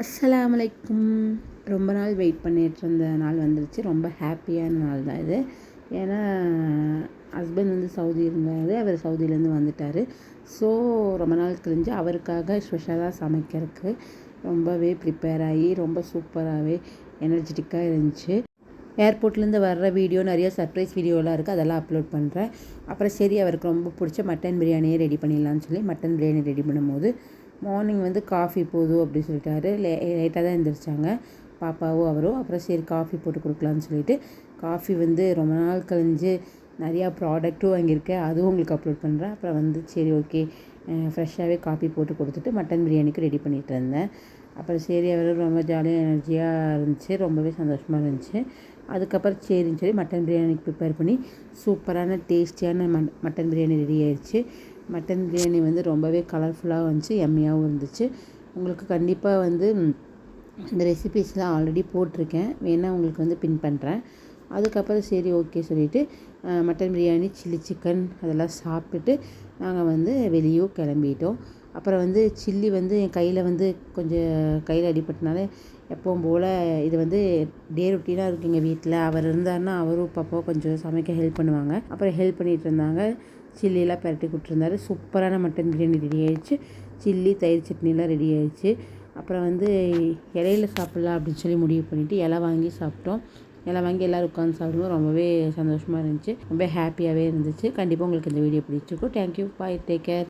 அஸ்ஸலாமு அலைக்கும். ரொம்ப நாள் வெயிட் பண்ணிகிட்டு இருந்த நாள் வந்துருச்சு. ரொம்ப ஹாப்பியான நாள் தான் இது. ஏன்னா ஹஸ்பண்ட் வந்து சவுதி இருந்தார், அவர் சவுதியிலேருந்து வந்துட்டார். ஸோ ரொம்ப நாள் கழிஞ்சு அவருக்காக ஸ்பெஷலாக சமைக்கிறதுக்கு ரொம்பவே ப்ரிப்பேர் ஆகி ரொம்ப சூப்பராகவே எனர்ஜெட்டிக்காக இருந்துச்சு. ஏர்போர்ட்லேருந்து வர்ற வீடியோ நிறைய சர்ப்ரைஸ் வீடியோலாம் இருக்குது, அதெல்லாம் அப்லோட் பண்ணுறேன். அப்புறம் சரி, அவருக்கு ரொம்ப பிடிச்ச மட்டன் பிரியாணியே ரெடி பண்ணிடலான்னு சொல்லி மட்டன் பிரியாணி ரெடி பண்ணும்போது மார்னிங் வந்து காஃபி போதும் அப்படி சொல்லிட்டாரு. லேட்டாக தான் எழுந்திரிச்சாங்க பாப்பாவும் அவரும். அப்புறம் சரி காஃபி போட்டு கொடுக்கலான்னு சொல்லிட்டு காஃபி வந்து ரொம்ப நாள் கழிஞ்சு நிறையா ப்ராடக்ட்டும் வாங்கியிருக்கேன், அதுவும் உங்களுக்கு அப்லோட் பண்ணுறேன். அப்புறம் வந்து சரி ஓகே ஃப்ரெஷ்ஷாகவே காஃபி போட்டு கொடுத்துட்டு மட்டன் பிரியாணிக்கு ரெடி பண்ணிகிட்டு இருந்தேன். அப்புறம் சரி அவர் ரொம்ப ஜாலியாக எனர்ஜியாக இருந்துச்சு, ரொம்பவே சந்தோஷமாக இருந்துச்சு. அதுக்கப்புறம் சரின்னு சொல்லி மட்டன் பிரியாணிக்கு ப்ரிப்பேர் பண்ணி சூப்பரான டேஸ்டியான மட்டன் பிரியாணி ரெடி ஆயிடுச்சு. மட்டன் பிரியாணி வந்து ரொம்பவே கலர்ஃபுல்லாக வந்துச்சு, எம்மியாகவும் இருந்துச்சு. உங்களுக்கு கண்டிப்பாக வந்து இந்த ரெசிபீஸ்லாம் ஆல்ரெடி போட்டிருக்கேன், வேணால் உங்களுக்கு வந்து பின் பண்ணுறேன். அதுக்கப்புறம் சரி ஓகே சொல்லிவிட்டு மட்டன் பிரியாணி, சில்லி சிக்கன் அதெல்லாம் சாப்பிட்டுட்டு நாங்கள் வந்து வெளியும் கிளம்பிட்டோம். அப்புறம் வந்து சில்லி வந்து என் கையில் வந்து கொஞ்சம் கையில் அடிபட்டனால எப்பவும் போல் இது வந்து டே ரொட்டீனாக இருக்குது எங்கள் வீட்டில். அவர் இருந்தாருன்னா அவரும் பாப்பாவும் கொஞ்சம் சமைக்க ஹெல்ப் பண்ணுவாங்க. அப்புறம் ஹெல்ப் பண்ணிகிட்டு இருந்தாங்க. சில்லியெல்லாம் பரட்டி கொடுத்துருந்தாரு. சூப்பரான மட்டன் பிரியாணி ரெடி ஆகிடுச்சு. சில்லி தயிர் சட்னிலாம் ரெடி ஆகிடுச்சு. அப்புறம் வந்து இலையில சாப்பிட்லாம் அப்படின்னு சொல்லி முடிவு பண்ணிவிட்டு இலை வாங்கி சாப்பிட்டோம். இலை வாங்கி எல்லோரும் உட்காந்து சாப்பிடும்போது ரொம்பவே சந்தோஷமாக இருந்துச்சு, ரொம்ப ஹாப்பியாகவே இருந்துச்சு. கண்டிப்பாக உங்களுக்கு இந்த வீடியோ பிடிச்சிருக்கும். தேங்க்யூ, பாய், டேக் கேர்.